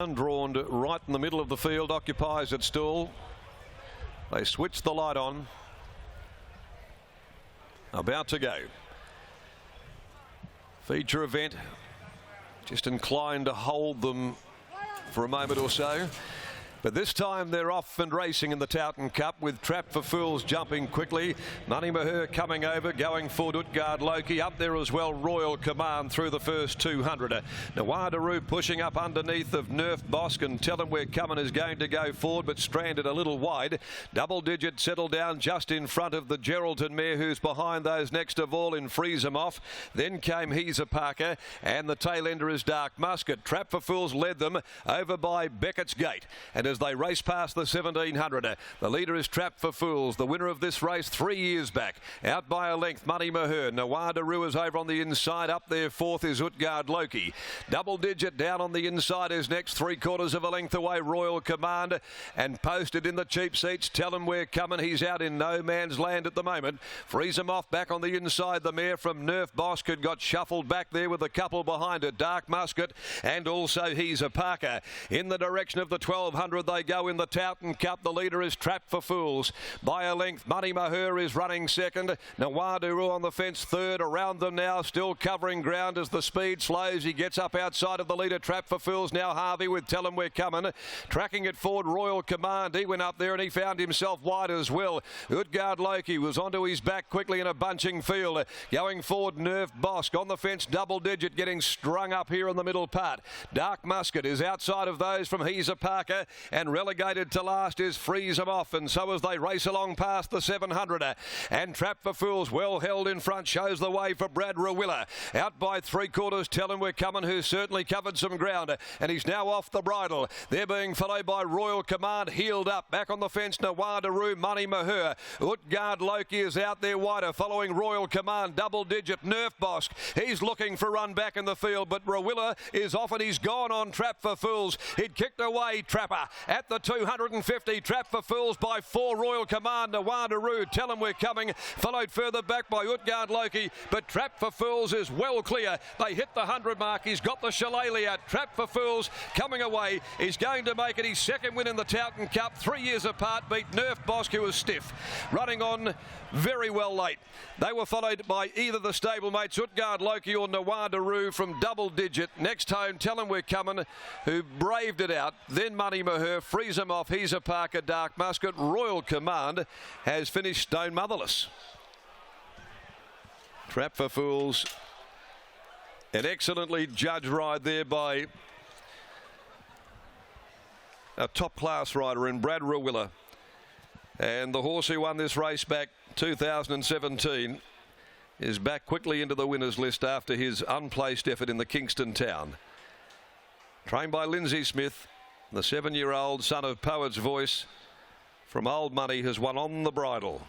Drawn right in the middle of the field, occupies its stall. They switch the light on. About to go. Feature event. Just inclined to hold them for a moment or so. But this time they're off and racing in the Towton Cup with Trap for Fools jumping quickly. Money Maher coming over, going forward. Utgard Loki up there as well. Royal Command through the first 200. Nawadaroo pushing up underneath of Nerf Bosk, and Tell Him We're Coming is going to go forward but stranded a little wide. Double Digit settled down just in front of the Geraldton mare, who's behind those next of all in Freeze 'Em Off. Then came He's a Parker, and the tail ender is Dark Musket. Trap for Fools led them over by Beckett's Gate, and as they race past the 1700, the leader is Trap for Fools, the winner of this race 3 years back, out by a length. Money Maher. Nawadaroo is over on the inside. Up there fourth is Utgard Loki. Double Digit down on the inside is next, 3/4 of a length away Royal Command, and posted in the cheap seats Tell Him We're Coming. He's out in no man's land at the moment. Freeze 'Em Off back on the inside. The mare from Nerf Bosk had got shuffled back there with a couple behind it. Dark Musket and also He's a Parker. In the direction of the 1200 they go in the Towton Cup. The leader is Trap for Fools by a length. Money Maher is running second. Nawadaroo on the fence third. Around them now, still covering ground as the speed slows. He gets up outside of the leader, Trap for Fools. Now Harvey with Tell Him We're Coming. Tracking it forward, Royal Command. He went up there and he found himself wide as well. Utgard Loki was onto his back quickly in a bunching field. Going forward, Nerf Bosk on the fence. Double Digit getting strung up here in the middle part. Dark Musket is outside of those from He's a Parker, and relegated to last is Freeze 'Em Off, and so as they race along past the 700, and Trap for Fools well held in front, shows the way for Brad Rawiller. Out by 3/4, Tell Him We're Coming, who's certainly covered some ground, and he's now off the bridle. They're being followed by Royal Command, heeled up. Back on the fence, Nawadaroo, Money Maher. Utgard Loki is out there wider, following Royal Command. Double Digit, Nerf Bosk. He's looking for run back in the field, but Rawiller is off and he's gone on Trap for Fools. He'd kicked away Trapper at the 250. Trap for Fools by 4. Royal Command. Nawadaroo, Tell Him We're Coming, followed further back by Utgard Loki, but Trap for Fools is well clear. They hit the 100 mark. He's got the shillelagh. Trap for Fools coming away. He's going to make it his second win in the Towton Cup. 3 years apart, beat Nerf Bosk, who was stiff. Running on very well late. They were followed by either the stablemates Utgard Loki or Nawadaroo from Double Digit. Next home, Tell Him We're Coming, who braved it out. Then Money Maher, Freeze 'Em Off, He's a Parker, Dark Musket. Royal Command has finished stone motherless. Trap for Fools, an excellently judged ride there by a top-class rider in Brad Rawiller. And the horse who won this race back 2017 is back quickly into the winners list after his unplaced effort in the Kingston Town. Trained by Lindsay Smith, the 7-year-old son of Poet's Voice from Old Money has won on the bridle.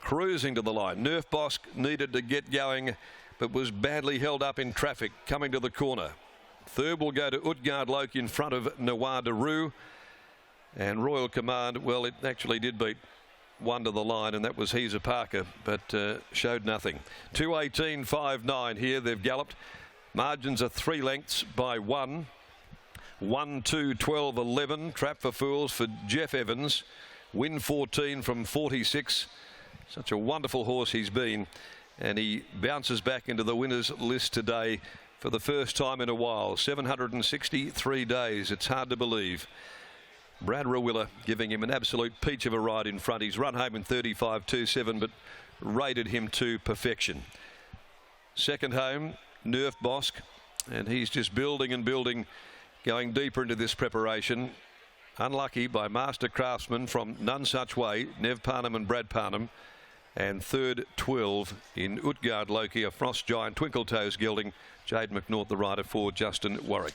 Cruising to the line. Nerf Bosk needed to get going but was badly held up in traffic coming to the corner. Third will go to Utgard Loki in front of Nawadaroo. And Royal Command, well, it actually did beat one to the line, and that was He's a Parker, but showed nothing. 2:18.59 here. They've galloped. Margins are 3 lengths by 1. 1-2-12-11. Trap for Fools for Jeff Evans. Win 14 from 46. Such a wonderful horse he's been, and he bounces back into the winners list today for the first time in a while. 763 days. It's hard to believe. Brad Rawiller giving him an absolute peach of a ride in front. He's run home in 35.27, but rated him to perfection. Second home, Nerf Bosk, and he's just building and building, going deeper into this preparation. Unlucky by Master Craftsman from None Such Way, Nev Parnham and Brad Parnham. And third, 12 in Utgard Loki, a Frost Giant, Twinkle Toes gelding. Jade McNaught, the rider for Justin Warwick.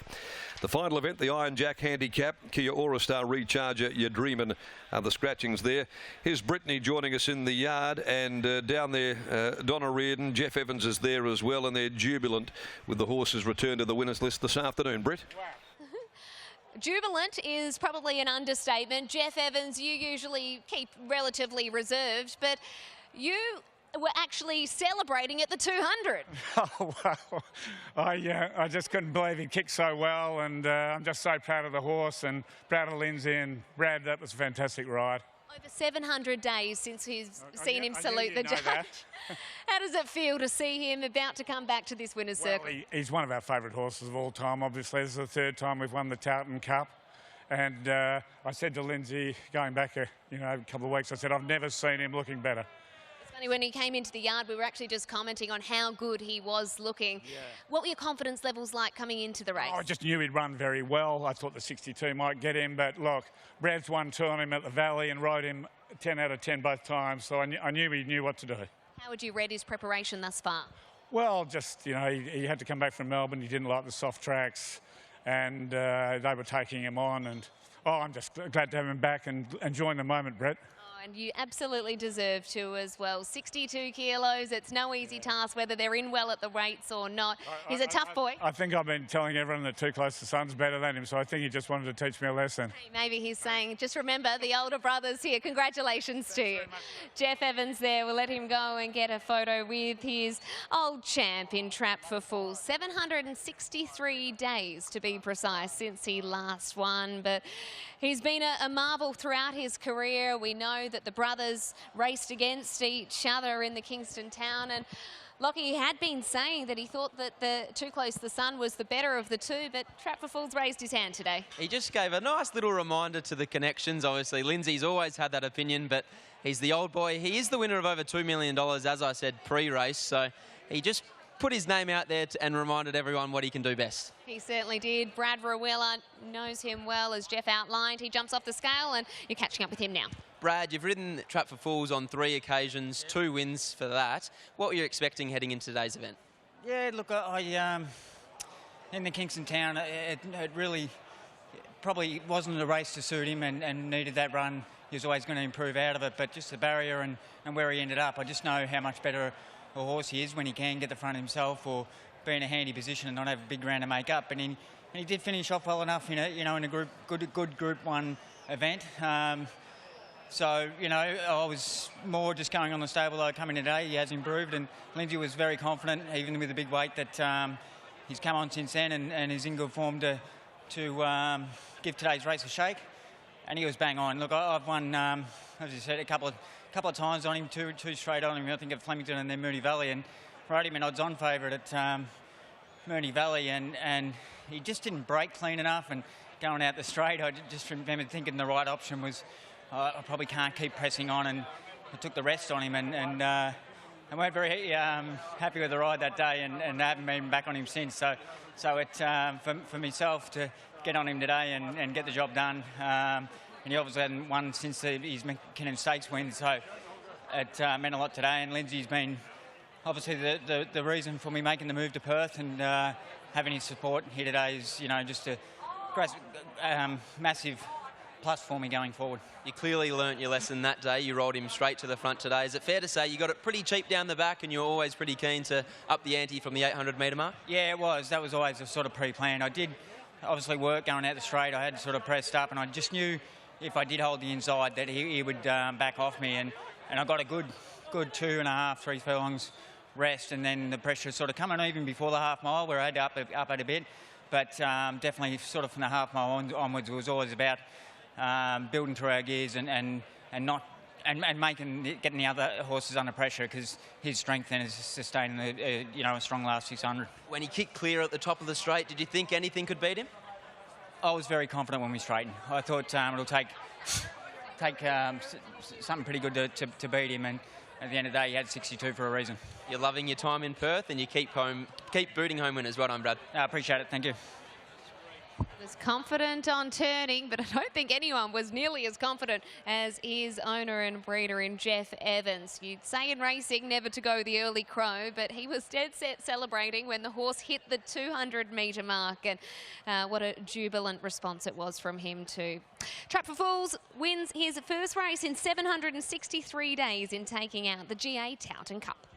The final event, the Iron Jack Handicap, Kia Aurastar Recharger, You're Dreamin' are the scratchings there. Here's Brittany joining us in the yard, and down there, Donna Reardon, Jeff Evans is there as well, and they're jubilant with the horses' return to the winners list this afternoon. Britt? Jubilant is probably an understatement. Jeff Evans, you usually keep relatively reserved, but you were actually celebrating at the 200. Oh, well, I just couldn't believe he kicked so well, and I'm just so proud of the horse and proud of Lindsay and Brad. That was a fantastic ride. Over 700 days since he's seen him salute the judge. How does it feel to see him about to come back to this winner's circle? He's one of our favourite horses of all time, obviously. This is the third time we've won the Tartan Cup. And I said to Lindsay, going back a couple of weeks, I said, I've never seen him looking better. It's funny, when he came into the yard, we were actually just commenting on how good he was looking. Yeah. What were your confidence levels like coming into the race? I just knew he'd run very well. I thought the 62 might get him, but look, Brad's won two on him at the Valley and rode him 10 out of 10 both times, so I knew he knew what to do. How would you rate his preparation thus far? Well, just, he had to come back from Melbourne. He didn't like the soft tracks, and they were taking him on, and I'm just glad to have him back and enjoying the moment, Brett. And you absolutely deserve to as well. 62 kilos, it's no easy task whether they're in well at the weights or not. He's a tough boy. I think I've been telling everyone that Too Close to Sun's better than him, so I think he just wanted to teach me a lesson. Hey, maybe he's saying, just remember the older brothers here. Congratulations to you. Jeff Evans there, we'll let him go and get a photo with his old champ in Trap for Fools. 763 days to be precise since he last won, but he's been a marvel throughout his career. We know that the brothers raced against each other in the Kingston Town, and Lockie had been saying that he thought that the Too Close to the Sun was the better of the two, but Trap for Fools raised his hand today. He just gave a nice little reminder to the connections. Obviously, Lindsay's always had that opinion, but he's the old boy. He is the winner of over $2 million, as I said, pre-race, so he just put his name out there and reminded everyone what he can do best. He certainly did. Brad Verwilla knows him well, as Jeff outlined. He jumps off the scale, and you're catching up with him now. Brad, you've ridden Trap for Fools on 3 occasions, 2 wins for that. What were you expecting heading into today's event? Yeah, look, in the Kingston Town, it really probably wasn't a race to suit him and needed that run. He was always going to improve out of it, but just the barrier and where he ended up, I just know how much better a horse he is when he can get the front himself or be in a handy position and not have a big ground to make up. And he did finish off well enough, in a good Group 1 event. So, I was more just going on the stable though coming today. He has improved, and Lindsay was very confident, even with the big weight, that he's come on since then and is in good form to give today's race a shake. And he was bang on. Look, I've won, as you said, a couple of times on him, two straight on him, I think at Flemington and then Moonee Valley, and rode him an odds-on favourite at Moonee Valley, and he just didn't break clean enough, and going out the straight, I just remember thinking the right option was I probably can't keep pressing on, and I took the rest on him, and I weren't very happy with the ride that day, and I haven't been back on him since. So it for myself to get on him today and get the job done. And he obviously hadn't won since his McKinnon Stakes win, so it meant a lot today. And Lindsay's been obviously the reason for me making the move to Perth, and having his support here today is just a great, massive plus for me going forward. You clearly learnt your lesson that day. You rolled him straight to the front today. Is it fair to say you got it pretty cheap down the back, and you're always pretty keen to up the ante from the 800-metre mark? Yeah, it was. That was always a sort of pre-planned. I did obviously work going out the straight. I had sort of pressed up, and I just knew if I did hold the inside that he would back off me, and I got a good 2.5, 3 furlongs rest, and then the pressure sort of coming even before the half mile where I had to up it a bit, but definitely sort of from the half mile onwards it was always about building through our gears and getting the other horses under pressure, because his strength then is sustaining a strong last 600. When he kicked clear at the top of the straight, did you think anything could beat him? I was very confident when we straightened. I thought it'll take something pretty good to beat him, and at the end of the day he had 62 for a reason. You're loving your time in Perth, and you keep booting home winners. Well done, Brad. I appreciate it. Thank you. Was confident on turning, but I don't think anyone was nearly as confident as his owner and breeder in Jeff Evans. You'd say in racing never to go the early crow, but he was dead set celebrating when the horse hit the 200-metre mark, and what a jubilant response it was from him too. Trap for Fools wins his first race in 763 days in taking out the GA Tartan Cup.